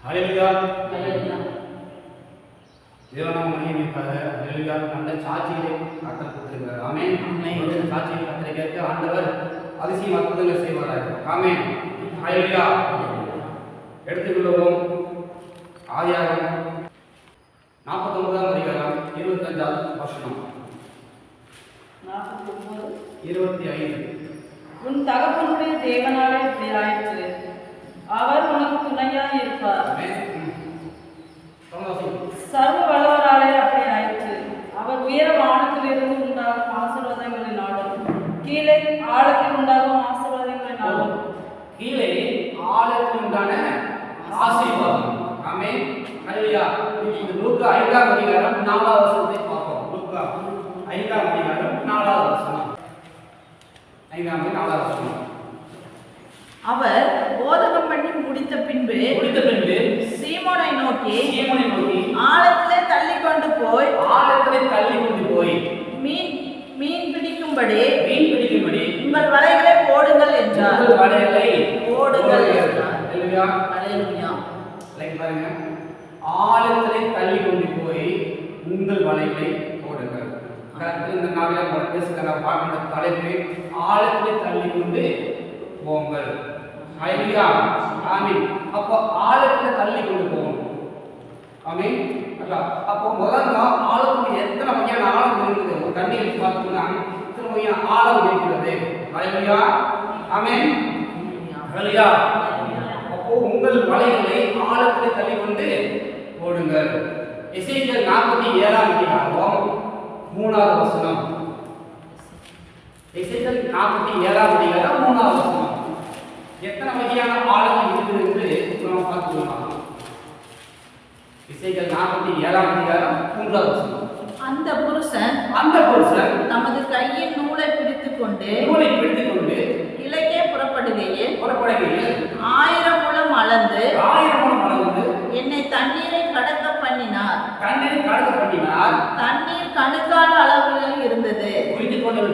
ஹல்லேலூயா. தேவனாம் மகிமைக்காக ஹல்லேலூயா. நல்ல சாட்சிகளை கர்த்தர் கொடுத்திருக்கிறார். ஆமென். ஆமென். சாட்சியை கர்த்தரை கேட்க ஆண்டவர் அதிசயம் அற்புதங்களை செய்வாராக. ஆமென். ஹல்லேலூயா. எடுத்துக்கொள்வோம். ஆதியாகமம் 49ஆம் அதிகாரம் 25வது வசனம். 25. உன் தகப்பனுடைய தேவனாலே இப்படியாயிற்று, அவர் உனக்கு துணையாய் இருப்பார். சர்வ வல்லவராலே அப்படி ஆயிற்று, அவர் உயர வானத்திலிருந்து உண்டாகும் ஆசீர்வாதங்களை நாடும், கீழே ஆழத்தில் உண்டாகும் ஆசீர்வாதங்களை நாடும். கீழே ஆழத்தில் உண்டான ஆசீர்வாதம். ஆமென். ஹல்லேலூயா. இந்த லூக்கா 5ஆம் அதிகாரம் 4வது வசனத்தை பார்ப்போம். லூக்கா 5ஆம் அதிகாரம் 4வது வசனம். 5ஆம் 4வது வசனம். அவர் போதகம் பண்ணி முடித்த பின்பு சீமோனை நோக்கி ஆழத்திலே தள்ளி கொண்டு போய் மீன் பிடிக்கும்படி உங்கள் வலைகளை போடுங்கள் என்றார். போடுங்கள் என்றார். ஹல்லேலூயா. லைக் பாருங்க. ஆழத்திலே தள்ளி கொண்டு போய் உங்கள் வலைகளை போடுங்கள். இந்த நாளில் பேசுகிற பாட்டோட தலைப்பு ஆழத்திலே தள்ளி கொண்டு போங்கள். ஹல்லேலூயா. ஆமென். அப்போ ஆழத்துல தள்ளி கொண்டு போகணும். ஆமென். அப்போ முதல்ல ஆழத்துக்கு எத்தனை வகையான ஆழம் இருக்குது? ஒரு தண்ணீர் பார்த்தோம்னா எத்தனை வகையான ஆழம் இருக்கிறது? ஹல்லேலூயா. ஆமென். ஹல்லேலூயா. அப்போ உங்கள் வலைகளை ஆழத்துல தள்ளி கொண்டு போடுங்கள். எசேக்கியேல் 47ஆம் அதிகாரம் 3வது வசனம். எசேக்கியேல் 47ஆம் அதிகாரம் 3வது வசனம். எத்தனை வகையான ஆழங்கள் இருக்குது என்று நாம் பார்த்துக்கலாம். எசேக்கியேல் 47ஆம் அதிகாரம் 3வது வசனம். அந்த புருஷன் தமது கையின் நூலை பிடித்துக் கொண்டு கிழக்கே புறப்படுகையில் 1000 முழம் அளந்து என்னை தண்ணீரை கடக்க பண்ணினார். தண்ணீர் கணுக்கால அளவில் இருந்தது.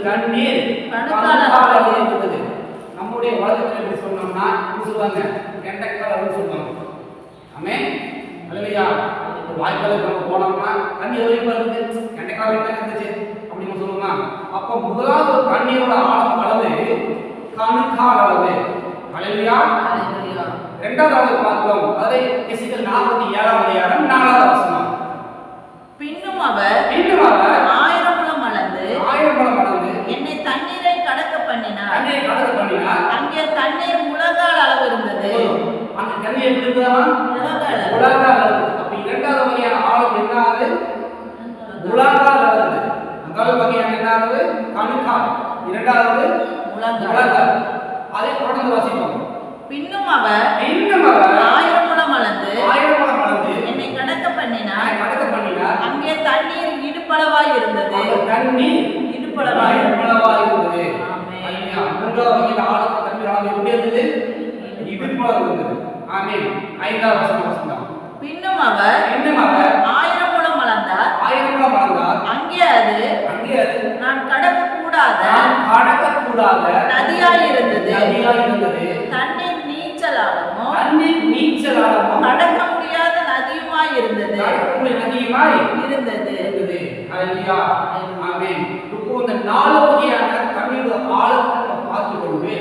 தண்ணீர் கணுக்கால அளவில் இருந்தது. நம்முடைய உலகத்தில் எப்படி சொன்னோம்னா சொல்லுவாங்க கெண்டக்கால் அப்படின்னு சொல்லுவாங்க. ஆமென். ஹல்லேலூயா. வாய்க்காலுக்கு நம்ம போனோம்னா தண்ணி வரைக்கும் இருந்துச்சு, கெண்டக்கால் வரைக்கும் இருந்துச்சு அப்படின்னு சொல்லுவோமா? அப்போ முதலாவது ஒரு தண்ணீரோட அளவு கணுக்கால் அளவு. ஹல்லேலூயா. இரண்டாவது அளவு பார்த்தோம். அதை எசேக்கியேல் 47ஆம் அதிகாரம் 4வது வசனம். பின்னும் அவர் 1000 முழம் அளந்து என்னை தண்ணீரை கடக்க பண்ணினார். அங்கே தண்ணீர் முழங்கால் அளவு இருந்தது. அந்த தண்ணீர் எப்படி இருந்ததா? முழங்கால் அளவு. அப்ப இரண்டாவது வகையான ஆழம் என்னது? முழங்கால் அளவு. முதல் வகையான என்னது? கணுக்கால். இரண்டாவது முழங்கால். அதை தொடர்ந்து வாசிப்போம். பின்னும் அவர் 1000 முழம் அளந்து என்னை கடக்க பண்ணினார். அங்கே தண்ணீர் இடுப்பளவாய் இருந்தது. இடுப்பளவாய் இருந்தது. மூன்றாவது வகையான ஆழத்தை தண்ணீர் அளவு எப்படி இருந்தது? இடுப்பளவு இருந்தது. ஆமென். 5வது வசனம். பின்னும் அவர் 1000 முழம் அளந்தார். அங்கே அது நான் கடக்க கூடாத நதியாய் இருந்தது. தண்ணீர் நீச்சலாகவும் கடக்க முடியாத நதியுமாய் இருந்தது. ஹல்லேலூயா. ஆமென். இப்போ இந்த 4 வகையான தண்ணீரோட ஆழத்தை பார்த்துக்கொண்டு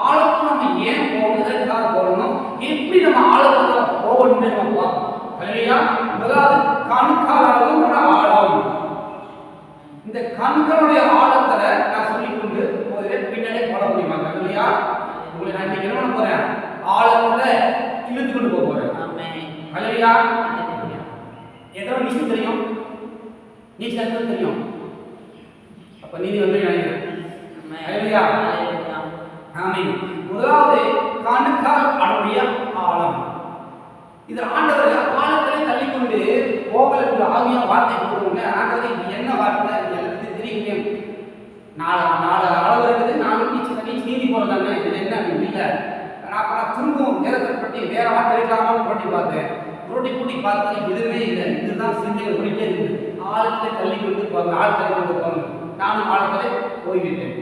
ஆழத்தை நம்ம ஏன் போகிறதுக்காக போகணும், எப்படி நம்ம ஆழத்துல போகணும்னு நம்ம பார்ப்போம். ஹல்லேலூயா. முதலாவது கணுக்கால் அளவு ஆழம். இந்த கண்களுடைய ஆழத்துல நான் சொல்லிக்கொண்டு பின்னாடி போட முடியுமா? ஹல்லேலூயா. உங்களை நான் இன்னைக்கு என்ன பண்ண போறேன்? ஆழத்துல இழுத்து கொண்டு போக போறேன். ஹல்லேலூயா. எத்தனை நீச்சல் தெரியும்? நீச்சல் தெரியும். அப்ப நீதி வந்து நினைக்கிறேன். ஹல்லேலூயா. ஆமென். முதலாவது கணுக்கால் அளவுடைய ஆழம். இது ஆண்டவர் ஆழத்திலே தள்ளிக்கொண்டு போகல ஆகிய வார்த்தை கொடுங்க. ஆண்டவர் என்ன வார்த்தை எனக்கு தெரியும். 4 அளவு இருக்குது. 4 நீந்தி போறதாங்க. இது என்ன இல்லை. நான் திரும்பவும் நேரத்தை பற்றி வேற வார்த்தை இருக்கலாமான்னு புரட்டி பார்த்தா எதுவுமே இல்லை. இதுதான் சிந்தைகள் ஓடிட்டே இருக்குது. ஆழத்திலே தள்ளிக்கொண்டு போங்க, ஆழத்திலே கொண்டு போங்க. நானும் ஆழத்திலே போய்விட்டேன்.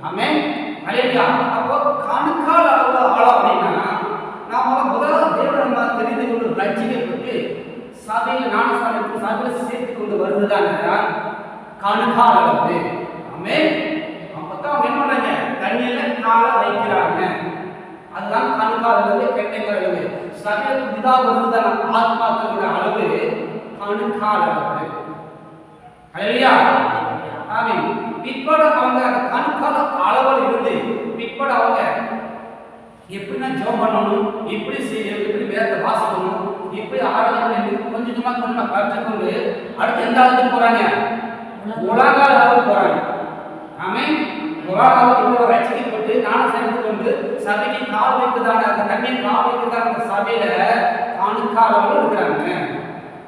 ஆமென். ஹல்லேலூயா. அப்போ கணுக்கால் அளவு ஆழம் அப்படின்னா நான் முதலாவது தேவனை தெரிந்து கொண்டு ரட்சிக்கப்பட்டு சபையில் ஞானஸ்நானத்துக்கு சபையில் சேர்த்து கொண்டு வருவதுதான் கணுக்கால் அளவு. ஆமென். அப்பதான் அவங்க என்ன பண்றாங்க? தண்ணியில காலை வைக்கிறாங்க. அதுதான் கணுக்கால் அளவு, கெட்டைக்கால் அளவு. சபையில் புதிதா வருவதான ஆத்மாக்களோட அளவு கணுக்கால் அளவு. ஹல்லேலூயா. ஆமென். பிற்பாடு அவங்க அந்த கணுக்கால அளவில் இருந்து பிற்பாடு அவங்க எப்படின்னா ஜெபம் பண்ணணும், எப்படி செய்யணும், எப்படி வேதத்தை வாசிக்கணும், எப்படி ஆராதனை கொஞ்சம் கொஞ்சமா கற்றுக்கொண்டு அடுத்து எந்த அளவுக்கு போறாங்க? முழங்கால் அளவுக்கு போறாங்க. ஆமென். முழங்கால் அளவுக்கு ரட்சிக்கப்பட்டு நானும் சேர்ந்து கொண்டு சபைக்கு கால் வைக்கிறதான அந்த தண்ணியை கால் வைக்கிறதான அந்த சபையில கணுக்கால் அளவில் இருக்கிறாங்க.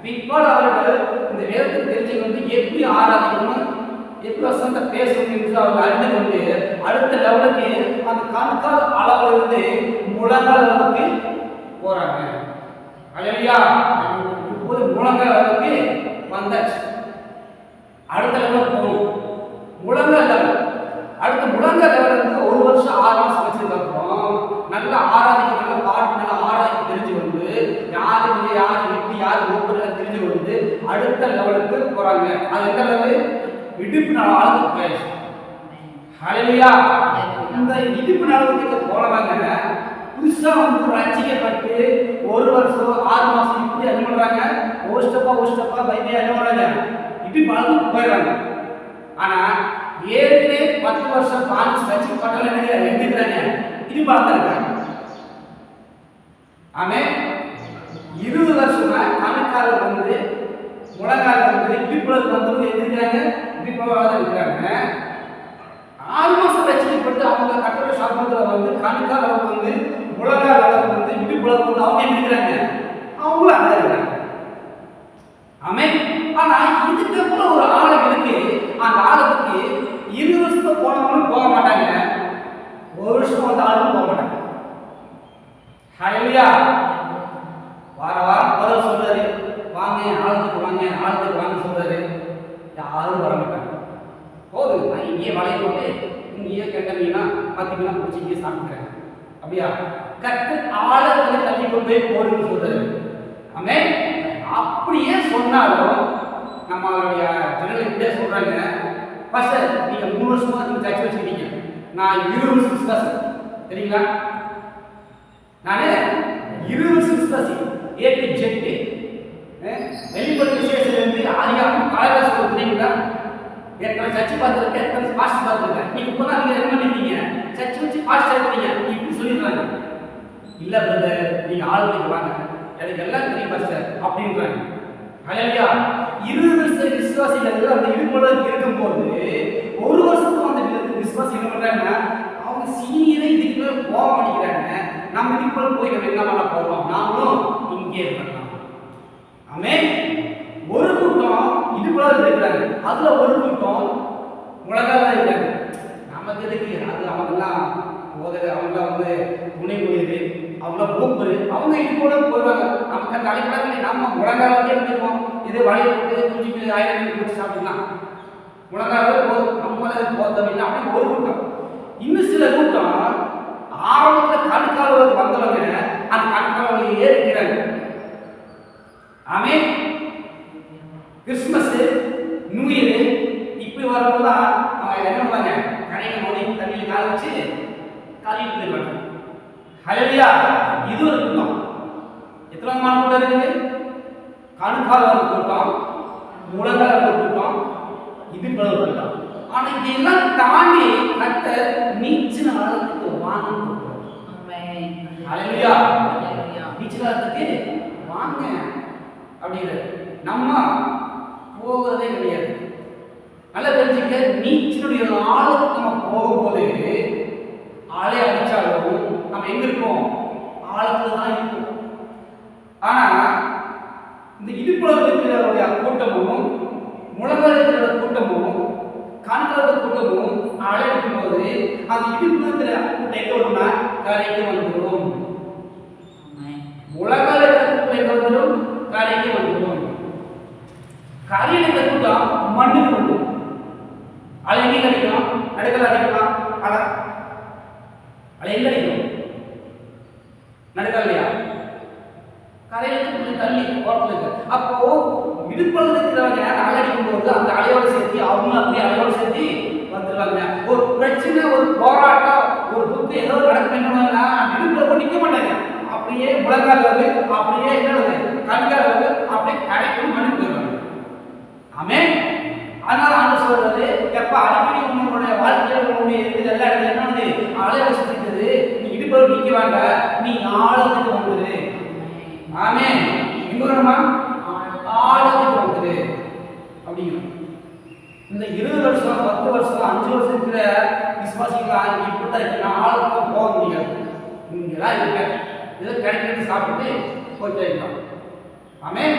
பிற்பாடு அவர்கள் இந்த வேதத்தை தெரிஞ்சுக்கொண்டு எப்படி ஆராதிக்கணும், எப்படி வசந்த பேசணும் என்று அவர்கள் அறிந்து கொண்டு அடுத்த லெவலுக்கு அந்த கணுக்கால் அளவில் இருந்து முழங்கால் அளவுக்கு போறாங்க. ஹல்லேலூயா. இப்போது முழங்கால் அளவுக்கு வந்தாச்சு. அடுத்த லெவலுக்கு போகணும். முழங்கால் லெவல். அடுத்த முழங்கால் லெவல் இருந்து 1 வருஷம் 6 மாசம் வச்சதுக்கு அப்புறம் நல்ல ஆராதிக்க, நல்ல பாட்டு, நல்ல ஆராதிக்க தெரிஞ்சு கொண்டு யாரு எப்படி யாரு ஒவ்வொரு தெரிஞ்சு கொண்டு அடுத்த லெவலுக்கு போறாங்க. அது எந்த லெவல்? இடுப்பு நாளுக்கு போயாச்சு. ஹல்லேலூயா. இந்த இடுப்பு நாளுக்கு போனவங்க புதுசா வந்து ரட்சிக்கப்பட்டு 1 வருஷம் 6 மாசம் இப்படி என்ன பண்றாங்க? ஒரு ஸ்டெப்பா பைபிள் என்ன பண்றாங்க? இடுப்பு நாளுக்கு போயிடுறாங்க. ஆனா ஏற்கனவே 10 வருஷம் 5 ரட்சிக்கப்பட்டவங்க எங்கிருக்கிறாங்க? இடுப்பு நாளுக்கு இருக்காங்க. ஆமென். 20 வருஷமா கணுக்கால் வந்து முழங்கால் வந்து இடுப்புல வந்து எந்திருக்கிறாங்க, இடுப்புல இருக்கிறாங்க. 6 மாசம் ரட்சிக்கப்பட்டு அவங்க கட்டளை சாப்பிடுறதுல வந்து கணுக்கால் அளவு வந்து முழங்கால் அளவு வந்து இடுப்புல வந்து அவங்க எந்திருக்கிறாங்க, அவங்களும் அங்கே இருக்கிறாங்க. ஆமென். ஆனா இதுக்கப்புறம் ஒரு ஆளுக்கு இருக்கு. அந்த ஆளுக்கு 20 வருஷத்துக்கு போனவங்களும் போக மாட்டாங்க, 1 வருஷம் வந்த ஆளும் போக மாட்டாங்க. ஹல்லேலூயா. வாரம் முதல் சொல்றாரு, வாங்க ஆளுக்கு வாங்க சொல்றாரு. யாரும் வர மாட்டாங்க. போது நான் இங்கேயே வளைய போட்டு இங்கேயே கெட்ட மீனா 10 மீனா பிடிச்சி இங்கே சாப்பிட்டுக்கிறேன். அப்படியா? கற்று ஆழத்துல தள்ளி கொண்டு போய் போடுன்னு சொல்றாரு. ஆமென். அப்படியே சொன்னாலும் நம்மளுடைய ஜனங்கள் இப்படியே சொல்றாங்க, பாஸ்டர் நீங்க 3 வருஷமா நீங்க சர்ச் வச்சுக்கிட்டீங்க, நான் 20 வருஷம் விசுவாசி. தெரியுங்களா? நானு 20 வருஷம் விசுவாசி. ஏபி ஜெட்டு வெளிப்படை விசேஷத்துலேருந்து ஆதியாகமம் காலையில் சொல்றீங்களா? எத்தனை சர்ச்சை பார்த்துருக்கேன், எத்தனை பாஸ்டர் பார்த்துருக்கேன். நீங்க இப்போ தான் நீங்கள் என்ன பண்ணிட்டீங்க? சர்ச்சை வச்சு பாஸ்டர் இருக்கீங்க இப்படி சொல்லிடுறாங்க. இல்லை பிரதர், நீங்கள் ஆளுநருக்கு வாங்க, எனக்கு எல்லாம் தெரியும் பாஸ்டர் அப்படின்றாங்க. ஹல்லேலூயா. 20 வருஷம் விசுவாசிகள் அந்த இடுப்பளவு இருக்கும்போது 1 வருஷத்துக்கு அந்த விசுவாசி என்ன பண்றாங்கன்னா அவங்க சீனியரை இதுக்கு மேலே போக மாட்டேங்கிறாங்க. நம்ம இடுப்பளவு போய் நம்ம என்ன பண்ண போகிறோம்? நாமளும் இங்கே இருக்கலாம். ஆமென். ஒரு கூட்டம் இடுப்பளவு இருக்கிறாங்க, அதுல ஒரு கூட்டம் முழங்கால இருக்காங்க. நமக்கு எதுக்கு அது? அவங்கெல்லாம் அவங்களாம் வந்து துணை முடியுது, அவங்கள மூப்பரு, அவங்க இடுப்பளவு போயிடுவாங்க. நமக்கு அந்த அழைப்படங்களை நம்ம முழங்காலே இருந்துருவோம். இதே வழியை போட்டு குஞ்சுக்கு 1000 குடிச்சு சாப்பிடலாம். முழங்காலே போதும், நம்மளால போதவில்லை அப்படி ஒரு கூட்டம். இன்னும் சில கூட்டம் ஆரம்பத்தில் கணுக்கால் வந்தவங்க அந்த கணுக்கால் இருக்கிறாங்க. ஆமென். கிறிஸ்துமஸ், நியூ இயர் இப்படி வரும்போது தான் அவங்க என்ன பண்ணுவாங்க? கரையில் மோடி தண்ணியில் கால வச்சு கழுவிட்டு போயிடுவாங்க. ஹல்லேலூயா. இது ஒரு கூட்டம். எத்தனை கூட்டம் இருக்குது? கணுக்கால் ஒரு கூட்டம், முழங்கால் ஒரு கூட்டம், இடுப்பளவு ஒரு கூட்டம். ஆனா இதெல்லாம் தாண்டி கர்த்தர் நீச்சல் ஆழத்துக்கு வாங்க கூப்பிடுறார். ஆமென். ஹல்லேலூயா. நீச்சல் ஆழத்துக்கு வாங்க அப்படிங்கிற நம்ம போகிறதே கிடையாது. நல்லா தெரிஞ்சுக்க, நீச்சலுடைய ஆழத்துக்கு நம்ம போகும்போது அலை அடிச்சாலும் நம்ம எங்க இருக்கோம்? ஆழத்துல தான் இருக்கும். ஆனா இந்த இடுப்புல இருக்கிறவருடைய கூட்டமும் முழங்கால் இருக்கிற கூட்டமும் கண்களோட கூட்டமும் அலை அடிக்கும் போது அந்த இடுப்புல இருக்கிற கூட்டம் எங்க வரும்னா கரைக்கு வந்துடும். முழங்கால் இருக்கிற கூட்டம் எங்க வந்துடும்? கரைக்கு வந்துடும். கரையில் இருக்கிற கூட்டம் மண்ணுக்கு வந்துடும். அலை எங்கே கிடைக்கும்? நடுக்கல் அடிக்கலாம். அலை எங்க கிடைக்கும்? நடுக்கல் இல்லையா? கரையிலிருந்து கொஞ்சம் தள்ளி ஓரத்தில் இருக்கு. அப்போ இடுப்பளவு இருக்கிறவங்க அலை அடிக்கும் போது அந்த அலையோட சேர்த்து அவங்க அப்படியே அலையோட சேர்த்து வந்துருவாங்க. ஒரு பிரச்சனை, ஒரு போராட்டம், ஒரு புக்கு ஏதோ நடக்கணும்னா இடுப்புல போய் நிற்க மாட்டாங்க. அப்படியே முழங்கால் அளவு, அப்படியே என்னது கண்கால் அளவு, அப்படியே கடைக்கு மணி போயிடுவாங்க. ஆமென். அதனால ஆண்டு சொல்றது, எப்ப அடிக்கடி உங்களுடைய வாழ்க்கையில் உங்களுடைய இருக்குது எல்லா இடத்துல என்னது அலையோட சேர்த்துக்குது, நீ இடுப்புல நிற்க வேண்டாம், நீ ஆழத்துக்கு வந்துரு. ஆமென். இன்னொருமா ஆழத்துக்கு வந்துரு அப்படிங்கிறோம். இந்த 20 வருஷம் 10 வருஷம் 5 வருஷம் இருக்கிற விசுவாசிகள் இப்படித்தான் இருக்கு. நான் ஆழத்துக்கு போக முடியாது. இங்கதான் இருக்கேன், ஏதோ கிடைக்கிறது சாப்பிட்டு போயிட்டே இருக்கலாம். ஆமென்.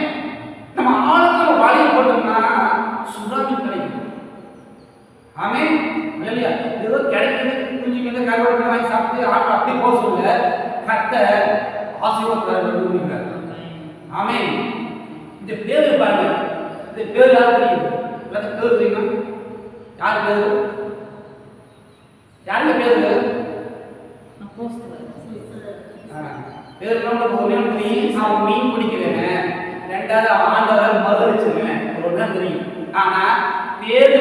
நம்ம ஆழத்துல வலையை போட்டோம்னா சுறாமி கிடைக்கும். ஆமென். இல்லையா? ஏதோ கிடைக்கிறது கொஞ்சம் கருவாடு வாங்கி சாப்பிட்டு ஆட்டம் அப்படி போக சொல்ல கர்த்தர் ஆசீர்வாதம் விரும்புகிறார். ஆமென். இந்த பேரு பாருங்க, இந்த பேர் யார் தெரியும்? எல்லாத்துக்கும் பேர் தெரியுமா? யார் பேரு? யாருங்க பேரு? பேர் ஒரே தெரியும், நான் மீன் பிடிக்கிறேங்க, ரெண்டாவது ஆண்டவர் மறுதளிச்சிருக்கேன், ஒன்று தெரியும். ஆனா பேரு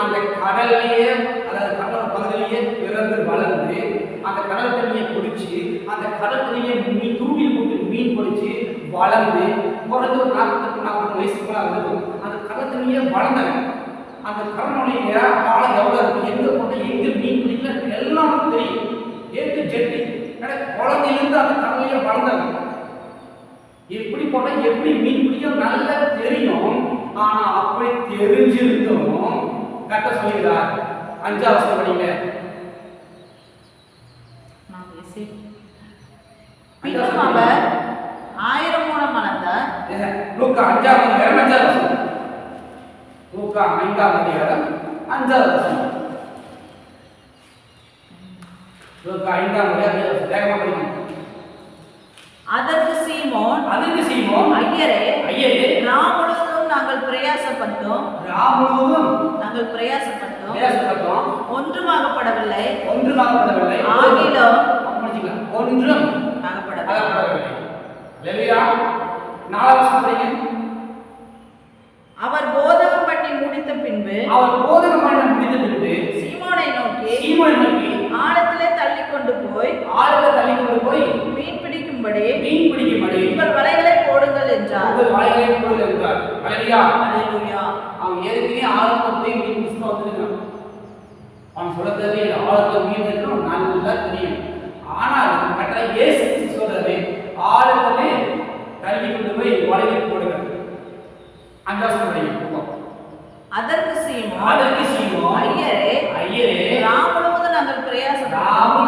அந்த கடல்லையே, அதாவது கடல் பகுதியிலேயே பிறந்து வளர்ந்து அந்த கடல் தண்ணியை பிடிச்சி அந்த கடல் தண்ணியை மீன் தூண்டில் போட்டு மீன் பிடிச்சி வளர்ந்து பிறகு ஒரு 40 வயசுக்குள்ள இருக்கும். அந்த கடல் தண்ணியே வளர்ந்தவன். அந்த கடனுடைய ஆழம் எவ்வளோ இருக்கும், எங்கே போட்டு எங்கே மீன் பிடிக்கல எல்லாம் தெரியும். ஏற்று ஜெட்டி குழந்தையிலிருந்து அந்த கடலையே வளர்ந்தவன். எப்படி போட்டால் எப்படி மீன் பிடிக்கும் நல்லா தெரியும். ஆனா அப்படி தெரிஞ்சிருந்தோம் கட்ட சொல்கிறார். 5ஆம் வசனம் படிங்க. அவர் 1000 மூலம் அளந்தார். லூக்கா 5ஆம் அதிகாரம் 5ஆம் வசனம். லூக்கா 5ஆம் அதிகாரம் 5ஆம் வசனம். லூக்கா 5ஆம் அதிகாரம் வேகமா படிங்க. அதற்கு சீமோன் ஐயரே நாம் முழுவதும் நாங்கள் பிரயாசப்பட்டோம் ஒன்றுமாகப்படவில்லை ஆகிலும் ஒன்றும் ஆகப்படவில்லை. அவர் போதகம் பண்ணி முடித்த பின்பு சீமோனை நோக்கி ஆழத்திலே தள்ளி கொண்டு போய் மீன் பிடிக்கும்படி உங்கள் வலைகளை போடுங்கள் என்றார். அல்லேலூயா. அவன் ஏற்கனவே ஆழத்துல போய் மீன் பிடிச்சு வந்துருக்கான். அவன் சொல்ல தேவையில்லை, ஆழத்துல மீன் இருக்கணும் நல்லா தெரியும். ஆனால் கரெக்டா இயேசு சொல்றது ஆழத்திலே தள்ளி கொண்டு போய் வலையை போடுங்கள். 5ஆம் வசனம். அதற்கு சீமோன் ஐயரே நாம் முழுவதும் நாங்கள் பிரயாசப்பட்டோம்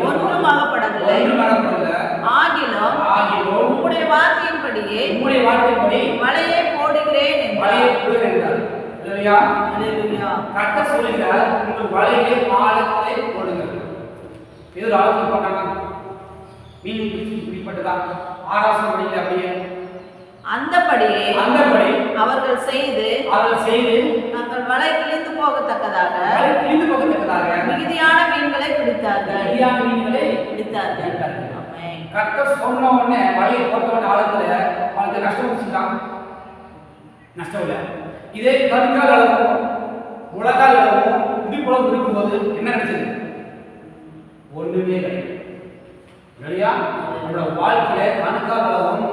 ஒன்றுமாகப்படவில்லை ஆகிலும் உம்முடைய வார்த்தையின்படியே வலையை போடுகிறேன் என்றார். அல்லேலூயா. கட்ட சொல்லுகிறார், உங்கள் வலையை ஆழத்திலே போடுங்கள். ஏதோ ஆழத்தில் போட்டாங்க மீன் பிடிப்பட்டதா? 6ஆம் வசனம் படிங்க அப்படியே. அந்தபடி அவர்கள் செய்து தங்கள் வலை கிழிந்து போகத்தக்கதாக மிகுதியான மீன்களை பிடித்தார்கள். கர்த்தர் சொன்ன உடனே வலையை போட்ட உடனே ஆழத்துல அவனுக்கு நஷ்டம் வச்சுட்டான். நஷ்டம் இல்லை. இதே கண்கால் அளவும் உலகால் அளவும் இடுப்புலம் இருக்கும்போது என்ன கிடைச்சது? ஒண்ணுமே கிடையாது. இல்லையா? நம்மளோட வாழ்க்கையில கண்கால் அளவும்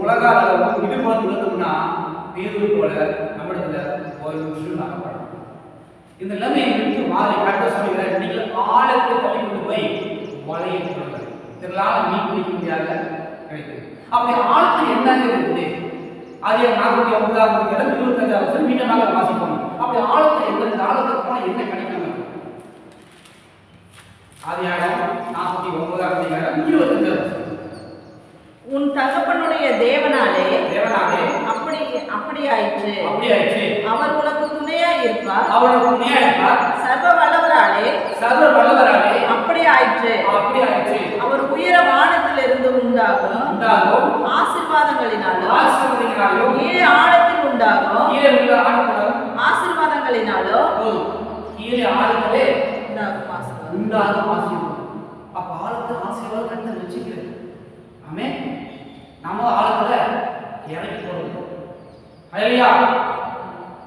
உலகால் அளவும் இடுப்புலம் இருந்தோம்னா பேரு போல நம்மிடத்துல ஒரு விஷயம் ஆகப்படும். இந்த நிலைமையை விட்டு மாறி கர்த்தர் சொல்கிறார், நீங்கள் ஆழத்தை தள்ளி கொண்டு போய் வலையை போடுங்கள். இதனால மீன் பிடிக்க முடியாத கிடைக்குது. அப்படி ஆழத்தில் என்னங்க இருக்குது? அதே 49ஆம் அதிகாரம் 25ஆம் வசனம் மீண்டும் வாசிப்போம். அப்படி ஆழத்தில் என்ன, ஆழத்துக்கு போனால் என்ன கிடைக்கும்? ஆதியாகமம் 49ஆம் அதிகாரம் 25ஆம் வசனம். உன் தகப்பனுடைய தேவனாலே அப்படி ஆயிற்று. அவர் உனக்கு துணையாய் இருப்பார். சர்வ வல்லவராலே அப்படி ஆயிற்று. அவர் உயர வானத்திலிருந்து உண்டாகும் ஆசீர்வாதங்களினாலும் கீழே ஆழத்தில் உண்டாகும் ஆசீர்வாதங்களினாலும் கீழே ஆழத்திலே உண்டாகும் ஆசீர்வாதம். அப்ப ஆழத்தில் ஆசீர்வாதம் கர்த்தர் வச்சுக்கிறார். ஆமென். நம்ம ஆழத்துல இறங்கி போறது. அல்லேலூயா.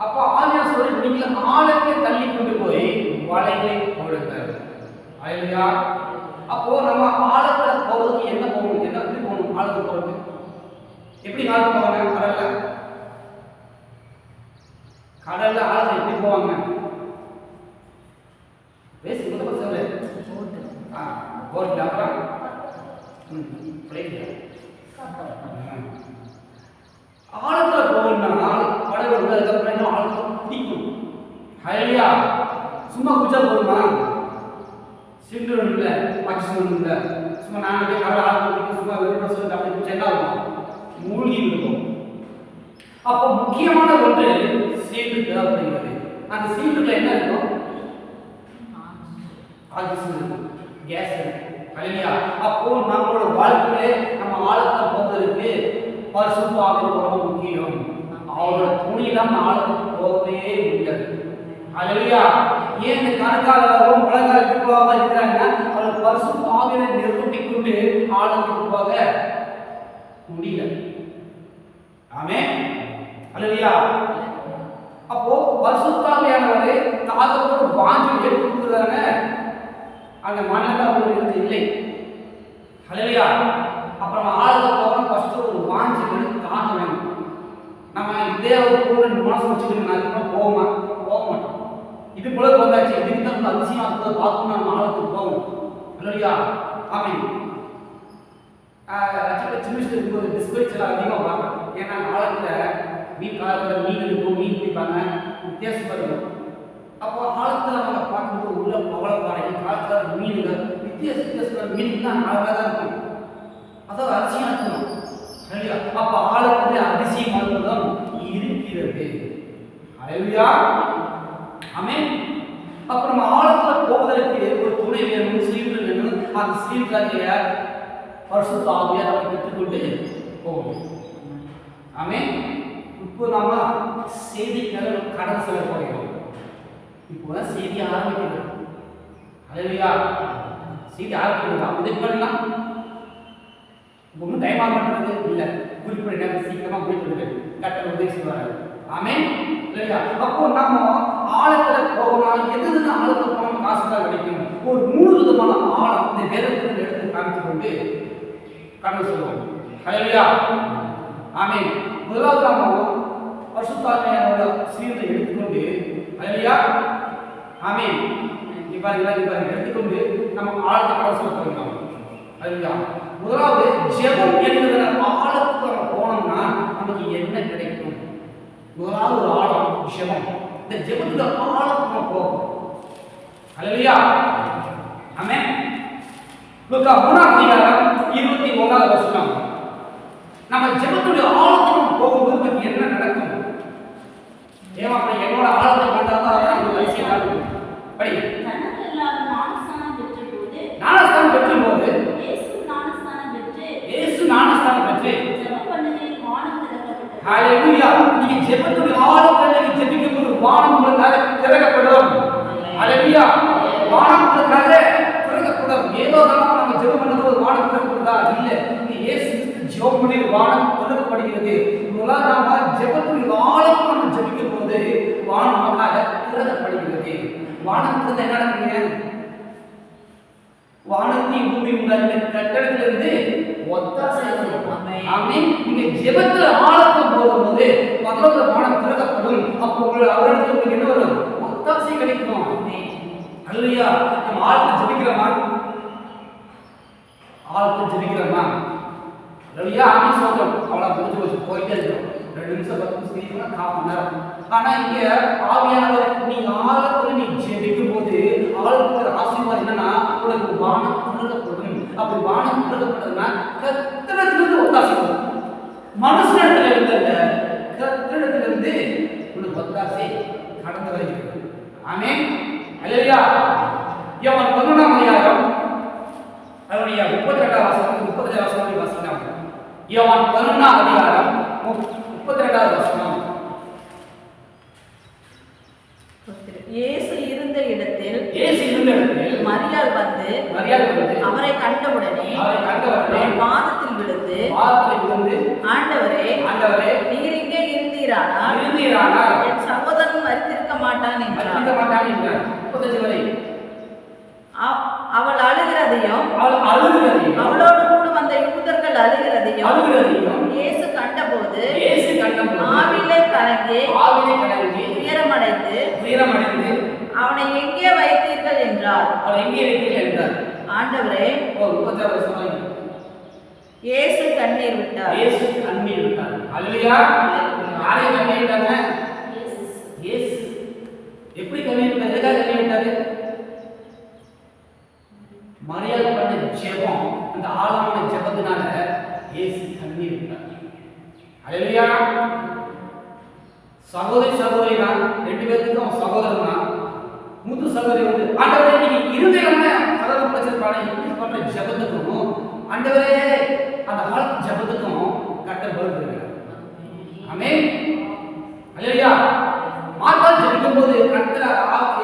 அப்ப ஆவியானவர் சொல்லி நீங்க ஆழத்தை தள்ளி கொண்டு போய் வலைகளை போடுங்கள். அல்லேலூயா. அப்போ நம்ம ஆழத்துல போறதுக்கு என்ன போகணும், என்ன எப்படி போகணும்? ஆழத்துக்கு போறது எப்படி ஆழத்துக்கு போவாங்க? கடல்ல ஆழத்துல எப்படி போவாங்க? பேசி முதல்ல சொல்லு. போட் அப்புறம் ஆழத்துல போகணும்னா படகு அதுக்கப்புறம் என்ன ஆழத்துல பிடிக்கும். ஹல்லேலூயா. சும்மா குச்சா போகுமா? சிண்டு இல்ல, பாகிஸ்தான் இல்ல, சும்மா நாங்க போய் கடல் ஆழத்துல சும்மா வெறும் சொல்லி அப்படி குச்சா என்ன ஆகும்? மூழ்கி இருக்கும். அப்ப முக்கியமான ஒன்று சீட்டு தேவைப்படுகிறது. அந்த சீட்டுல என்ன இருக்கும்? ஆக்சிஜன் இருக்கும், கேஸ் இருக்கும். அல்லேலூயா. அப்போ நம்மளோட வாழ்க்கையிலே நம்ம ஆழத்துல போவதற்கு பரிசுத்த ஆவி ரொம்ப முக்கியம். அவரோட துணியில ஆழத்துக்கு போகவே முடியாது. அல்லேலூயா. ஏன் இந்த கணக்காளரும் பழங்காலத்துக்கு போகாம இருக்கிறாங்க? அவர் பரிசுத்த ஆவியை நிரூபித்துக் கொண்டு ஆழத்துக்கு போக முடியல. ஆமென். அல்லேலூயா. அப்போ பரிசுத்த ஆவியானவரே தாகத்தோடு வாங்கி ஏற்றுக்கொள்றாங்க. அந்த மனதில் அவங்களுக்கு இல்லை. அல்லேலூயா. அப்புறம் ஆழத்தை போகணும். ஃபர்ஸ்ட் ஒரு வாஞ்சி வேணும், தாகம் வேணும். நம்ம இதே ஒரு பூரண மனசு வச்சுக்கணும் போக மாட்டோம். இது போல வந்தாச்சு, இதுக்கு தான் அதிசயம் இருக்கிறத பார்க்கணும். நம்ம ஆழத்துக்கு போகணும். அல்லேலூயா. ஆமென். சின்ன வயசுல இருக்கும்போது டிஸ்கவரிஸ் எல்லாம் அதிகமாக பார்ப்பேன். ஏன்னா ஆழத்தில் மீன் காலத்தில் மீன் இருக்கும், மீன் பிடிப்பாங்க, வித்தியாசமாக இருக்கும். அப்போ ஆழத்தில் நம்ம பார்க்கும்போது உள்ள பவளப்பாறை, காலத்தில் மீன்கள், வித்தியாசமான மீன்கள் அழகாக தான் இருக்கும். அதாவது அதிசயம் இருக்கணும். சரியா? அப்போ ஆழத்தில் அதிசயம் அற்புதம் இருக்கிறது. அல்லேலூயா. ஆமென். அப்போ நம்ம ஆழத்தில் போவதற்கு ஒரு துணை வேணும், சீட்டு வேணும். அந்த சீட்டாகிய பரிசுத்த ஆவியை நம்ம பெற்றுக்கொண்டு போகணும். ஆமென். இப்போ நாம செய்திக்காக கடன் செல்ல போகிறோம். இப்போ செய்தி ஆரம்பிக்கிறது. அல்லேலூயா. செய்தி ஆரம்பிக்கிறது. உதவி பண்ணலாம். ஒன்றும் டைம் ஆகிறது இல்லை. குறிப்பிட்ட நேரம் சீக்கிரமா போயிட்டு கட்டண உதவி செய்வாங்க. ஆமென். இல்லையா? அப்போ நம்ம ஆழத்துல போகலாம். எதுன்னு ஆழத்துல போகணும்? காசு தான் கிடைக்கும். ஒரு 3 விதமான ஆழம் இந்த வேதத்தில் எடுத்து காமித்து கொண்டு கடந்து சொல்லுவோம். அல்லேலூயா. ஆமென். முதலாவது நாம பரிசுத்த ஆவியானவரோட சீடரை எடுத்துக்கொண்டு, அல்லேலூயா. ஆமென். இவ்வாறு எடுத்துக்கொண்டு நம்ம ஆழத்தை கடந்து சொல்ல போகிறோம். அல்லேலூயா. முதலாவது ஜெபம் என்கிற ஆழத்துக்கு நம்ம போனோம்னா நமக்கு என்ன கிடைக்கும்? முதலாவது ஒரு ஆழம் ஜெபம். இந்த ஜெபத்துல ஆழத்துக்கு நம்ம போவோம். அல்லேலூயா. ஆமென். லூக்கா 3:21 நம்ம ஜெபத்துடைய ஆழத்துக்கு போகும்போது நமக்கு என்ன நடக்கும்? ஏமாப்பா என்னோட ஆழத்தை பார்த்தாதான் நமக்கு வயசியம் ஆகும். படி. ஞானஸ்தானம் பெற்றபோது இயேசு ஞானஸ்தானம் பெற்று ஹல்லேலூயா. நீங்க ஜெபத்துடைய ஆழத்தை நீங்க ஜெபிக்கும்போது வானம் உங்களுக்காக திறக்கப்படும். ஹல்லேலூயா. வானம் உங்களுக்காக திறக்கப்படும். ஏதோ நம்ம ஜெபம் பண்ணும்போது வானம் திறக்கப்படுதா? இல்லை. இயேசு ஜெபம் பண்ணி வானம் திறக்கப்படுகிறது. முதல்ல நாம ஜெபத்துடைய ஆழத்தை நம்ம ஜெபிக்கும் போது வானம் நமக்காக திறக்கப்படுகிறது. வானம் திறந்த என்ன நடக்குங்க? வானத்தின் பூமி உண்டான கட்டடத்திலிருந்து ஒத்தாசை வரும். ஆமென். நீங்க ஜெபத்துல ஆழத்துக்கு போகும்போது பரலோக வானம் திறக்கப்படும். அப்போ உங்களுக்கு அவரிடத்துல என்ன வரும்? ஒத்தாசை கிடைக்கும். அல்லேலூயா. நம்ம ஆழத்தை ஜெபிக்கிறோமா? ஆழத்தை ஜெபிக்கிறோமா? அல்லேலூயா. ஆமென் சொல்றோம். அவ்வளவு முடிஞ்சு போச்சு, போயிட்டே இருக்கோம். 2 நிமிஷம் 10 நிமிஷம் கேட்கலாம், 1/2 மணி நேரம். ஆனா இங்க ஆவியானவர் நீங்க ஆழத்துல நீ ஜெபிக்கும் போது ஆழத்துக்கு ஆசீர்வாதம் என்னன்னா உனக்கு வானம் திறக்கப்படும். அப்படி வானம் திறக்கப்படுதுன்னா கர்த்தரிடத்திலிருந்து ஒத்தாசை வரும். மனுஷனிடத்துல இருந்தல்ல, கர்த்தரிடத்திலிருந்து உனக்கு ஒத்தாசை கடந்து வருகிறது. ஆமென். அல்லேலூயா. யோவான் 11:32 அவருடைய 32வது வசனம் 35வது வசனம் வாசிக்கலாம். யோவான் 11:32 வசனம். இயேசு இருந்த இடத்தில் மரியாள் வந்து அவரை கண்டவுடனே பாதத்தில் விழுந்து விழுந்து ஆண்டவரே நீர் இங்கே இருந்தீரானால் என் சகோதரன் மரித்திருக்க மாட்டான் என்றார். அவள் அழுகிறதையும் அவளோடு கூட வந்த யூதர்கள் அழுகிறதையும் இயேசு கண்டபோது ஆவிலே கலங்கி துயரமடைந்து அவனை எங்கே வைத்தீர்கள் என்றார். ஆண்டவரே இயேசு கண்ணீர் விட்டார். அல்லேலூயா. யாரை கண்ணீர் விட்டாங்க? இயேசு. எப்படி கண்ணீர் விட்டாரு? எதுக்காக கண்ணீர் விட்டாரு? மரியாதை பண்ண ஜெபம், அந்த ஆழமான ஜெபத்தினால இயேசு கண்ணீர் விட்டார். அல்லேலூயா. சகோதரி தான், ரெண்டு பேருக்கும் சகோதரன் தான். மூத்த சகோதரி ஆண்டவரே நீங்க இருந்தேன்னா சகோதர பிரச்சனை இப்படி பண்ற ஜெபத்துக்கும் ஆண்டவரே அந்த காலத்து ஜெபத்துக்கும் கட்ட பதில். ஆமென். அல்லேலூயா. மார்த்தாள் ஜெபிக்கும் போது கர்த்தர்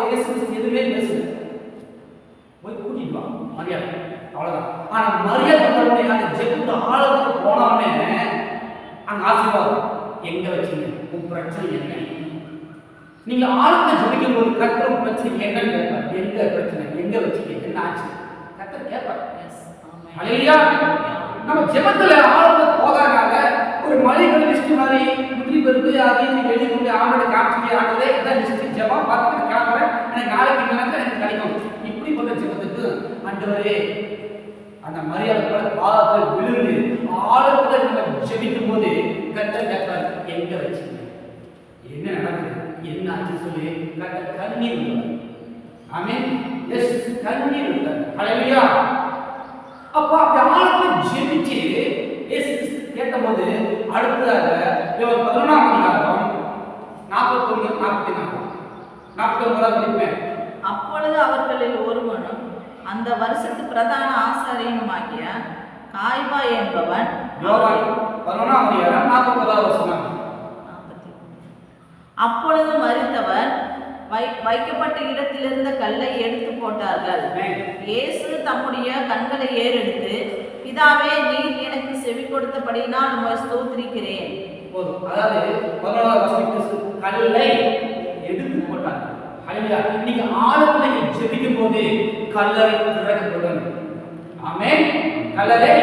இயேசு எதுவுமே பேசல. போய் கூட்டிட்டு வா மரியாதை, அவ்வளவுதான். ஆனா மரியாதை பண்ண அந்த ஜெபத்துல ஆழத்துக்கு போனோடனே அங்க ஆசீர்வாதம். எங்க வச்சீங்க? உன் பிரச்சனை என்ன? நீங்க ஆழத்தை ஜெபிக்கும் போது கர்த்தர் பிரச்சனை என்னன்னு கேட்பார். எங்க பிரச்சனை? எங்க வச்சீங்க? என்ன ஆச்சு? கர்த்தர் கேட்பார். அல்லேலூயா. நம்ம ஜெபத்துல ஆழத்துல போகாதனால ஒரு மலைகள் லிஸ்ட் மாதிரி புத்தி பெருக்கு அதையும் எழுதி கொண்டு ஆண்டோட காட்சி ஆண்டதே இதான் லிஸ்ட் ஜெபம் பார்த்துட்டு கிளம்புறேன், எனக்கு நாளைக்கு நேரத்தில் எனக்கு கிடைக்கும். இப்படி போன்ற ஜெபத்துக்கு ஆண்டவரே அந்த மரியாதை பாதத்தில் விழுந்து ஆழத்துல நம்ம ஜெபிக்கும் போது கர்த்தர் கேட்பார். எங்க வச்சீங்க? என்ன நடக்குது? என்ன ஆச்சு சொல்லி கர்த்தர் கண்ணீர் விடுவார். ஆமென். எஸ், கண்ணீர் விடுவார். அல்லேலூயா. அப்ப அப்படி ஆழத்துல ஜெபிச்சு இயேசு கேட்டபோது அடுத்ததாக 11ஆம் அதிகாரம் 41 44 படிப்பேன். அப்பொழுது அவர்களில் ஒருவனும் அந்த வருஷத்து பிரதான ஆசாரியனுமாகிய காய்பா என்பவன், யோவான் 11ஆம் அதிகாரம் 41ஆம் வசனம். அப்பொழுது மரித்தவர் வைக்கப்பட்ட இடத்திலிருந்த கல்லை எடுத்து போட்டார்கள். இயேசு தம்முடைய கண்களை ஏறெடுத்து, பிதாவே நீர் எனக்கு செவி கொடுத்தபடியினால் உம்மை ஸ்தோத்திரிக்கிறேன். அதாவது 11ஆம் வசனத்துக்கு கல்லை எடுத்து போட்டாங்க. அல்லேலூயா. நீங்க ஆழத்துல ஜெபிக்கும் போது கல்லறை திறக்கப்படும். ஆமென். கல்லறை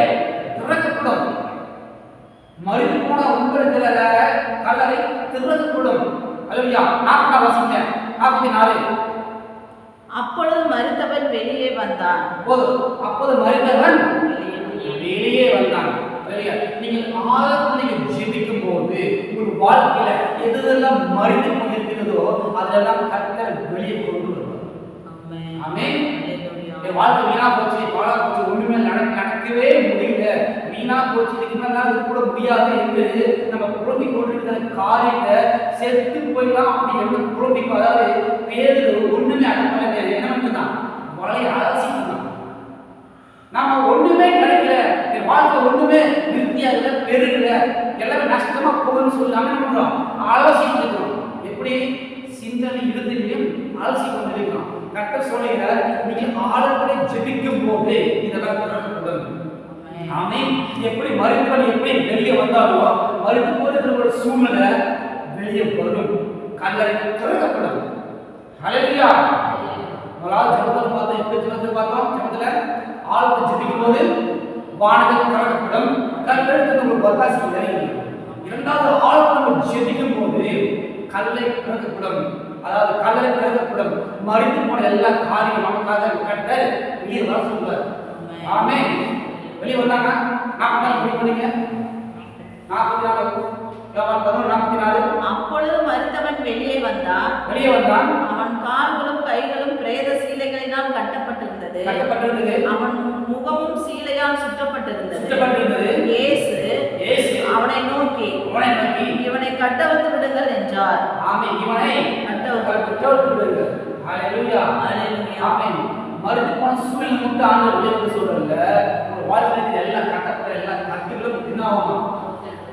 திறக்கப்படும். மரித்து போன உங்களுக்கு கல்லறை திறக்கப்படும். அல்லேலூயா. 40ஆம் வசனம் 44. அப்பொழுது மரித்தவன் வெளியே வந்தான். அப்போது மரித்தவன் வெளியே வந்தான். நீங்கள் ஆழத்தில் ஜெபிக்கும் போது உங்கள் வாழ்க்கையில எதெல்லாம் மரித்து கொண்டிருக்கிறதோ அதெல்லாம் கர்த்தர் வெளியே கொண்டு வருவார். ஆமென். என் வாழ்க்கை வீணா போச்சு, பாழா போச்சு, ஒண்ணுமே நடக்கவே முடியல, வீணா போச்சு, இதுக்கு மேல இது கூட முடியாது என்று நம்ம புலம்பிக் கொண்டிருக்கிற காரியத்தை செத்து போயிடலாம் அப்படி என்று புலம்பிக்கும். அதாவது பேரு ஒண்ணுமே அடக்கல, என்ன பண்ணுதான் வலையை அலசிக்கலாம். நாம ஒண்ணுமே கிடைக்கல, என் வாழ்க்கை ஒண்ணுமே திருப்தியாகல, பெருகல, எல்லாமே நஷ்டமா போகுதுன்னு சொல்லி நம்ம என்ன பண்றோம்? ஆலோசித்து இருக்கிறோம். எப்படி சிந்தனை இருந்திலையும் ஆலோசி கொண்டிருக்கிறோம். கர்த்தர் சொல்லுகிறார், நீங்க ஆழத்தை ஜெபிக்கும் போது இதெல்லாம் திறக்கப்படும். ஆமென். எப்படி மரித்தவன் எப்படி வெளியே வந்தாலோ மரித்து போகிற ஒரு சூழ்நிலை வெளியே வரும், கல்லறை திறக்கப்படும். ஹல்லேலூயா. முதலாவது ஜெபத்தை பார்த்தோம். எப்படி ஜெபத்தை பார்த்தோம்? ஜெபத்துல ஆழத்தை ஜெபிக்கும் போது வானங்கள் திறக்கப்படும், கல்லறை உங்களுக்கு பத்தாசி கிடைக்கும். இரண்டாவது ஆழத்தை நம்ம ஜெபிக்கும் போது கல்லை திறக்கப்படும். அதாவது கல்லறை திறக்கப்படும். மரித்து போன எல்லா காரியம் நமக்காக கட்ட வெளியே வர சொல்லுவார். ஆமென். வெளியே வந்தாங்க 44 படிப்பீங்க. 44 யோவான் 11:44. அப்பொழுது மரித்தவன் வெளியே வந்தான். அவன் கால்களும் கைகளும் பிரேத சீலைகளினால் கட்டப்பட்டிருந்தது. அவன் முகமும் சீலையால் சுற்றப்பட்டிருந்தது. இயேசு அவனை நோக்கி இவனை கட்டவிழ்த்து விடுங்கள் என்றார். ஆமென். இவனை கட்டவிழ்த்து விடுங்கள். ஹல்லேலூயா. ஆமென். மரித்து போன சூழ்நிலை மட்டும் ஆண்டவர் வெளியே சொல்றல, ஒரு வாழ்க்கையில எல்லாம் கட்டப்பட்ட எல்லா கட்டுகளும் தின்னாவும்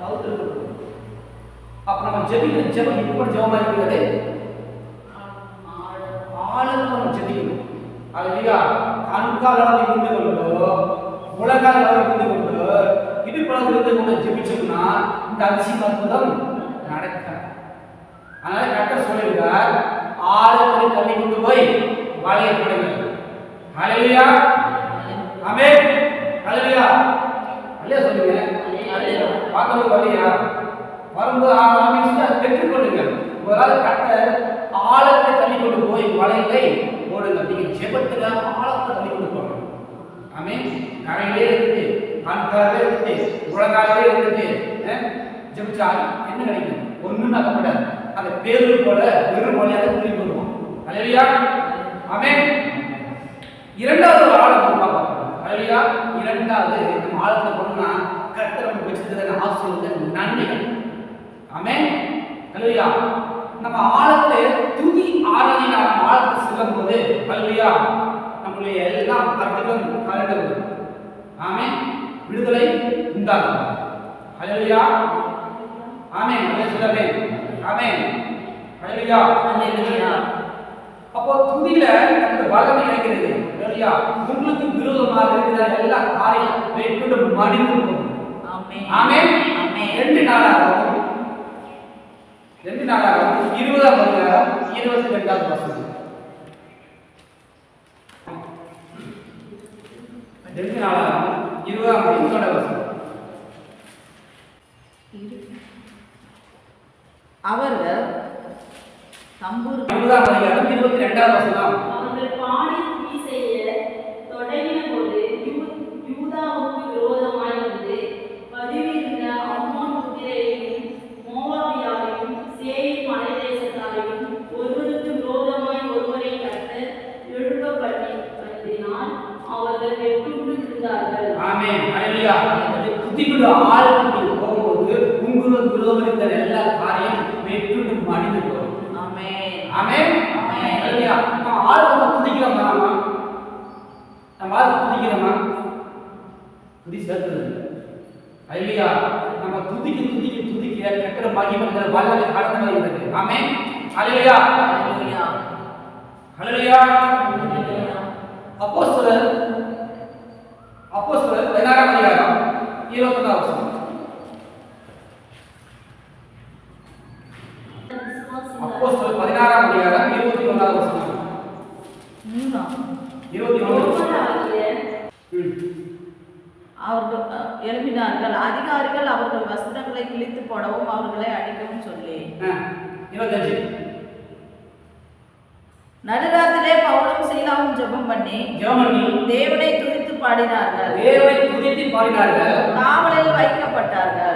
அவுத்து. அப்ப நம்ம ஜெபிக்கிற ஜெபம் இப்படி ஜெபமா இருக்கிறது, ஆழத்துல நம்ம ஜெபிக்கணும். ஹல்லேலூயா. கண்கால் அளவு இருந்து கொண்டு, உலகால் அளவு இருந்து கொண்டு, எதிர்பார்த்து கூட ஜெபிச்சோம்னா இந்த அதிசயம் அற்புதம் நடக்காது. அதனால கர்த்தர் சொல்லுகிறார், ஆழத்தை தள்ளி கொண்டு போய் வலையை போடுங்கள். ஹல்லேலூயா, ஆமென், ஹல்லேலூயா, அல்லேலூயா சொல்லுங்க. பார்க்கணும் வலையா வரும்போது ஆமென் அதை பெற்றுக்கொள்ளுங்கள். ஒரு கர்த்தர் ஆழத்தை தள்ளி கொண்டு போய் வலையை போடுங்கள். நீங்க ஜெபத்துல ஆழத்தை தள்ளி கொண்டு போகணும். ஆமென். கரையிலே இருந்து கண்காலே இருந்து உலகாலே இருந்து ஜெபிச்சா என்ன கிடைக்கும்? ஒண்ணும் நடக்கப்படாது. அந்த பேரு போல வெறும் வழியாக திரும்பி வருவோம். ஹல்லேலூயா, ஆமென். இரண்டாவது ஆழத்தை பார்ப்போம். ஹல்லேலூயா, இரண்டாவது நம்ம ஆழத்தை போனோம்னா கர்த்தர் நமக்கு வச்சிருக்கிற ஆசீர்வாதம் நன்மைகள். ஆமென், ஹல்லேலூயா. நம்ம ஆழத்தை துதி ஆராதனை நம்ம ஆழத்தை செல்லும் போது ஹல்லேலூயா நம்முடைய எல்லாம் கட்டுகளும் கலந்து வரும். ஆமென், விடுதலை உண்டாகும். ஹல்லேலூயா, ஆமென், சொல்லவே ஆமென், ஹல்லேலூயா, ஹல்லேலூயா. அப்போ துதியில நமக்கு வல்லமை இருக்கிறது. ஹல்லேலூயா, உங்களுக்கு விரோதமாக இருக்கிற எல்லா காரியம் வெட்டுண்டு மடிந்து போகும். ஆமென், ஆமென், ஆமென். 2 நாளாகும் 20ஆம் அதிகாரம் 22வது வசனம். 2 நாளாகும் 20ஆம் வசனம். அவர்கள் தம்பூர் 20ஆம் அதிகாரம் 22வது வசனம். அவர்கள் பாடி துதி செய்ய தொடங்கின போது யூதாவுக்கு விரோதமாய் வந்து பதிவிருந்த அம்மோன் புத்திரரையும் மோவாபியரையும் சேயீர் மலைதேசத்தாரையும் ஒருவருக்கு விரோதமாய் ஒருவரை கர்த்தர் எழுப்பப்பட்டதினால் அவர்கள் வெட்டுண்டு இருந்தார்கள். ஆமென், ஹல்லேலூயா. துதிக்குள்ள ஆழத்துக்கு போகும்போது உங்களுக்கு விரோதமாக இருக்கிற எல்லா காரியம் வெட்டுண்டு மடிந்து போகும். ஆமென், ஆமென், ஆமென், ஹல்லேலூயா. நம்ம ஆழமா துதிக்கிறோமா? நம்ம ஆழமா துதிக்கிறோமா? துதி சேர்த்துது. ஹல்லேலூயா. நம்ம துதிக்க கர்த்தர் மகிமைங்கிற வல்லமை கடந்து வருகிறது. ஆமென், ஹல்லேலூயா, ஹல்லேலூயா, ஹல்லேலூயா. அப்போஸ்தலர் 16ஆம் அதிகாரம் 21ஆம் வசனம். அப்போஸ்தலர் 16ஆம் அதிகாரம் 21ஆம் வசனம். 21. அவர்கள் எழுப்பினார்கள். அதிகாரிகள் அவர்கள் வஸ்திரங்களை கிழித்து போடவும் அவர்களை அடிக்கவும் சொல்லி 25. நடுராத்திலே பவுலும் சீலாவும் ஜெபம் பண்ணி தேவனை துதித்து பாடினார்கள். காவலில் வைக்கப்பட்டார்கள்.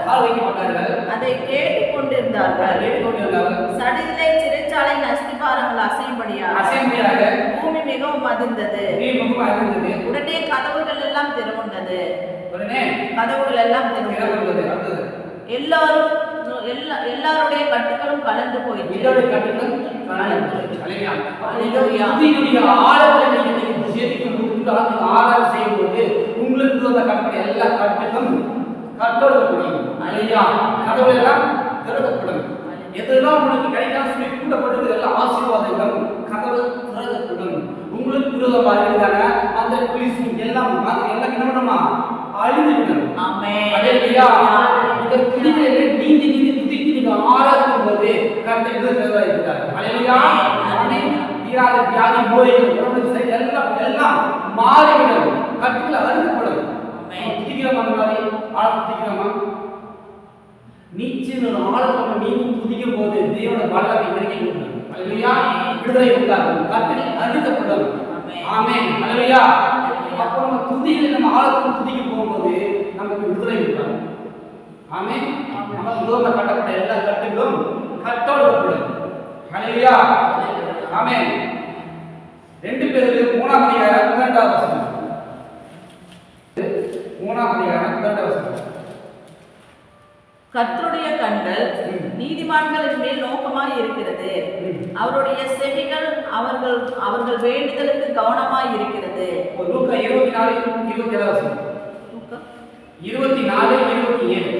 அதை கேட்டுக் கொண்டிருந்தார்கள். சடிதிலே சிறைச்சாலையின் அஸ்திபாரங்கள் அசையும்படியாக பூமி மிகவும் அதிர்ந்தது. உடனே கதவுகள் எல்லாம் திறவுண்டது. எல்லாருடைய கட்டுகளும் கலந்து போயிற்று. உங்களுக்கு எல்லா கட்டுகளும் திறக்கப்படும். எதெல்லாம் உங்களுக்கு கிடைக்காம சொல்லி கூட்டப்பட்டது எல்லா ஆசீர்வாதங்களும் கதவு திறக்கப்படும். உங்களுக்கு விரோதமாக இருக்கிறாங்க அந்த புலிஸ் எல்லாம் என்ன பண்ணணுமா? அழிந்து விடணும். ஆமென், ஹல்லேலூயா. இந்த துதிகளை நீதி துதிக்கு நீங்க ஆராதிக்கும் போது கர்த்தர் விடுதலை இருக்கிறார். ஹல்லேலூயா, ஆமென். தீராத வியாதி நோய்கள் உடம்பு சரி எல்லாம் மாறிவிடும். கட்டுகள் அறுக்கப்படும். ஆமென். துதிக்கிறோமா? அந்த மாதிரி ஆழம் துதிக்கிறோமா? நீச்சல் ஆழம் நீங்க துதிக்கும் போது தேவனோட வல்லமை இறங்கி கொடுக்கும். ஹல்லேலூயா, விடுதலை உண்டாகும். கட்டுகள் அறுக்கப்படும். ஆமென், ஹல்லேலூயா. அப்போ நம்ம துதியில நம்ம ஆழத்துல துதிக்க போகும்போது நமக்கு விடுதலை உண்டாகும். ஆமென். நம்ம விரோதமா கட்டப்பட்ட எல்லா கட்டுகளும் கட்டோடப்படும். ஹல்லேலூயா, ஆமென். 2 பேருக்கு 3ஆம் அதிகாரம் 2ஆம் வசனம். 3ஆம் அதிகாரம் 2ஆம் வசனம். கர்த்தருடைய கண்கள் நீதிமான்களின் மேல் நோக்கமாய் இருக்கிறது. அவருடைய செவிகள் அவர்கள் வேண்டுதலுக்கு கவனமாய் இருக்கிறது. லூக்கா 24:27. 24:27.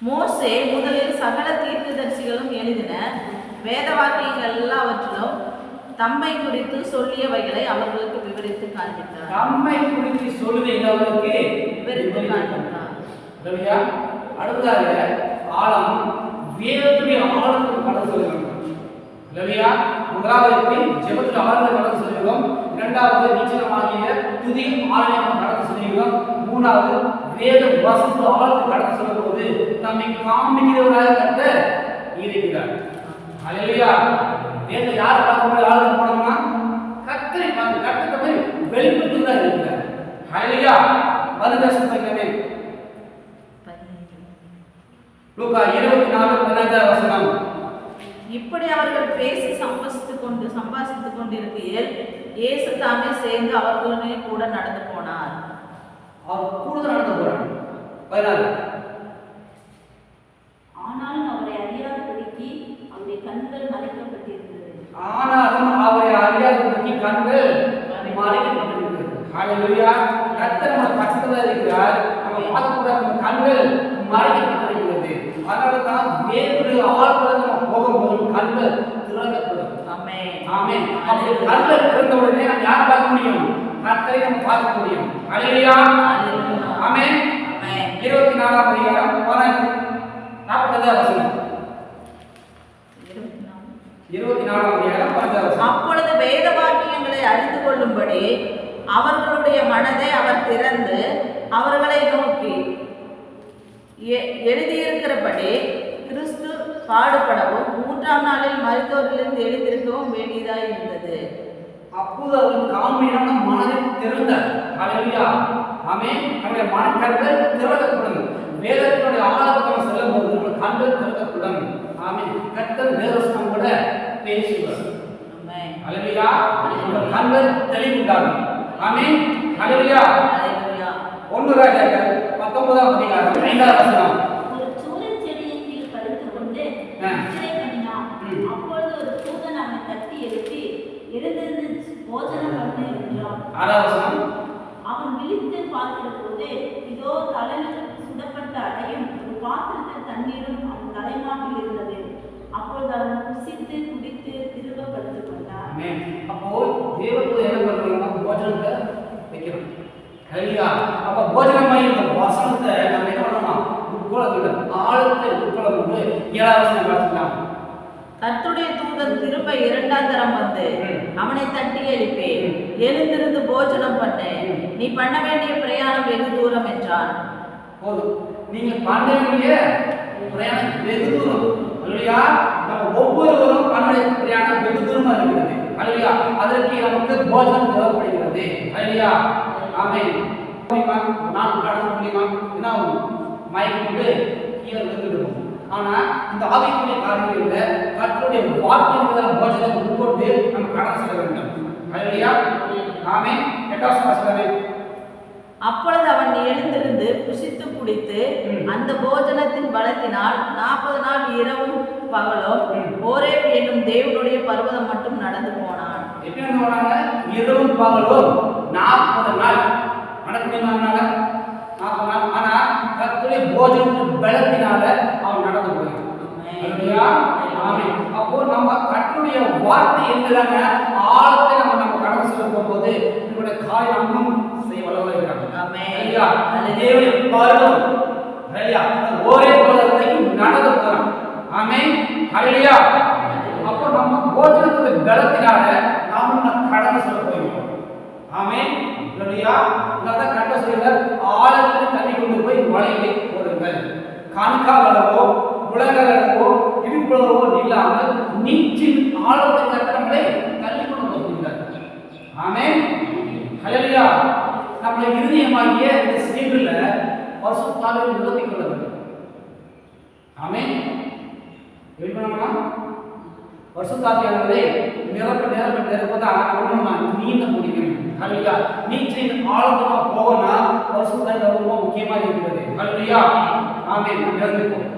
மோசே முதலில் சகல தீர்க்கதரிசிகளும் எழுதின வேத வாக்கியங்கள் எல்லாவற்றிலும் தம்மை குறித்து சொல்லியவைகளை அவர்களுக்கு விவரித்து காண்பித்தார். தம்மை குறித்து சொல்லுவீங்க அவர்களுக்கு விவரித்து காண்பித்தார். இல்லையா? அடுத்ததாக ஆழம் வேதத்துடைய ஆழத்துக்கு கடந்து சொல்லுங்க. இல்லையா? முதலாவது ஜெபத்துடைய ஆழத்தை கடந்து சொல்லுகிறோம். இரண்டாவது நீச்சலமாகிய துதி ஆழத்தை கடந்து சொல்லுகிறோம். மூணாவது வேத வசனத்து ஆழத்தை கடந்து சொல்லும் போது நம்மை காண்பிக்கிறவராக கர்த்தர் இருக்கிறார். அல்லேலூயா. வேத யார் பார்க்கும்போது ஆழத்தை போனோம்னா கர்த்தரை பார்த்து கர்த்தரை வெளிப்படுத்துவதாக இருக்கிறார். அல்லேலூயா. பரிதாசம் பண்ணவே லூக்கா 24:15 இப்படி அவர்கள் பேசி சம்பாஷித்துக் கொண்டிருக்கையில் இயேசு தாமே சேர்ந்து அவர்களுடனே கூட நடந்து போனார். அவர் கூட நடந்து போறார். 16 ஆனாலும் அவரை அறியாதபடிக்கு அவருடைய கண்கள் மறைக்கப்பட்டிருந்தது. ஆனாலும் அவரை அறியாதபடிக்கு கண்கள் மறைக்கப்பட்டிருக்கிறது. ஹalleluya. கர்த்தர் நம்ம பக்கத்துல இருக்கிறார். நம்ம பார்க்கக்கூட நம்ம கண்கள் மறைக்கப்பட்டிருக்கிறது. அதனால தான் வேறுடைய ஆழ்வரை நம்ம போகும்போது கண்கள் திறக்கப்படும். ஆமென். ஆமென். அப்படி கண்கள் திறந்த உடனே நம்ம யார் பார்க்க முடியும்? கர்த்தரை நம்ம பார்க்க முடியும். ஹalleluya. ஆமென். 24ஆம் அதிகாரம் 44ஆம் வசனம். 24ஆம் அதிகாரம் 44ஆம் வசனம். அப்பொழுது வேத வாக்கியங்களை அறிந்து கொள்ளும்படி அவர்களுடைய மனதை அவர் திறந்து அவர்களை நோக்கி எழுதியிருக்கிறபடி கிறிஸ்து பாடுபடவும் 3ஆம் நாளில் மரித்தோரிலிருந்து எழுந்திருக்கவும் வேண்டியதாக இருந்தது. அப்போது அவர்கள் காண்பியான மனதை திறந்தார். ஹalleluya. ஆமென். நம்முடைய மனக்கண்கள் திறக்கப்படும். வேதத்தினுடைய ஆழத்துக்கு செல்லும் போது நம்ம கண்கள் திறக்கப்படும். ஆமென். கர்த்தர் வேதவசனம் கூட பேசுவார். ஆமென். ஹalleluya. நம்ம கண்கள் தெளிவுண்டாகும். ஆமென். ஹalleluya. ஹalleluya. 1 ராஜாக்கள் 19ஆம் அதிகாரம் 5ஆம் வசனம். ஒரு சூரன் செடியின் கீழ் படுத்துக்கொண்டு நித்திரை பண்ணினான். அப்பொழுது ஒரு தூதன் அவனை தட்டி எழுப்பி எழுந்திருந்து போஜனம் பண்ணு என்றான். 6ஆம் வசனம். அவன் விழித்து பார்க்கிற போது இதோ தலையில் சுடப்பட்ட அடையும் ஒரு பாத்திரத்தில் தண்ணீரும் அவன் தலைமாட்டில் இருந்தது. அப்பொழுது அவன் புசித்து குடித்து திரும்ப படுத்துக் கொண்டான். ஆமென். அப்போ தேவதூதன் என்ன பண்றாங்கன்னா போஜனத்தை வைக்கிறாங்க. ஹalleluya. அப்ப போஜனமாய் இந்த வசனத்தை நம்ம என்ன பண்ணணும்? உட்கொள்ளணும். ஆழத்தை உட்கொள்ளணும். 7ஆம் வசனம் வாசிக்கலாம். கர்த்தருடைய தூதன் திரும்ப 2ஆம் தரம் வந்து அவனை தட்டி எழுப்பி எழுந்திருந்து போஜனம் பண்ணு, நீ பண்ண வேண்டிய பிரயாணம் வெகு தூரம் என்றான். போதும். நீங்க பண்ண வேண்டிய பிரயாணம் வெகு தூரம். ஹalleluya. நம்ம ஒவ்வொருவரும் பண்ண வேண்டிய பிரயாணம் வெகு தூரமா இருக்கிறது. ஹalleluya. அதற்கு நமக்கு போஜனம் தேவைப்படுகிறது. ஹalleluya. ஆமென். நான் கடந்து முடியுமா? என்ன மயக்கம் கொண்டு கீழே விழுந்துடுவோம். ஆனா இந்த ஆவிக்குரிய காரியங்கள்ல கர்த்தருடைய வார்த்தைகளை போஜனம் உட்கொண்டு நம்ம கடந்து செல்ல வேண்டும். ஹalleluya. ஆமென். 8ஆம் வசனம். அப்பொழுது அவன் எழுந்திருந்து புசித்து குடித்து அந்த போஜனத்தின் பலத்தினால் 40 நாள் இரவும் பகலும் ஓரேப் என்னும் தேவனுடைய பர்வதம் மட்டும் நடந்து போனான். எப்படி போனாங்க? இரவும் பகலும் 40 நாள் நடக்கணும்னால 40 நாள். ஆனா கர்த்தருடைய போஜனத்தின் பலத்தினால அவன் நடந்து போனான். ஹalleluya. ஆமென். அப்போ நம்ம கர்த்தருடைய வார்த்தை என்னதாங்க ஆழத்தை நம்ம கடந்து செல்ல போகும்போது நம்முடைய காரியமும் செய்ய வல்லவராக ஆமென். ஹalleluya. தேவனுடைய பர்வதம் ஹalleluya. ஒரே பர்வதத்துக்கு நடந்து போறோம். ஆமென். ஹalleluya. அப்போ நம்ம போஜனத்தின் பலத்தினால நாம கடந்து செல்ல போகிறோம். ஆமென். ஹalleluya. நான் கரெக்டா சொல்றேன். ஆழத்தில் தண்ணி கொண்டு போய் வலையை போடுங்கள். காணிக்காலவோ உலகளவோ இடுப்பளவோ இல்லாமல் நீச்சின் ஆழத்தை கட்டங்களை தள்ளி கொண்டு போகிறார். ஆமென். ஹalleluya. நம்முடைய இருதயமாகிய இந்த ஸ்டேபிள்ல பரிசுத்தாவியை நிரப்பிக் கொள்ள வேண்டும். ஆமென். எப்படி பண்ணலாம்? பரிசுத்தாவியானவரை நிரப்பதான் நம்ம நீந்த முடியும். ஹalleluya. நீச்சின் ஆழமா போகனா பரிசுத்தாவி ரொம்ப முக்கியமாக இருக்கிறது. ஹalleluya. ஆமென். நிரம்பிப்போம்.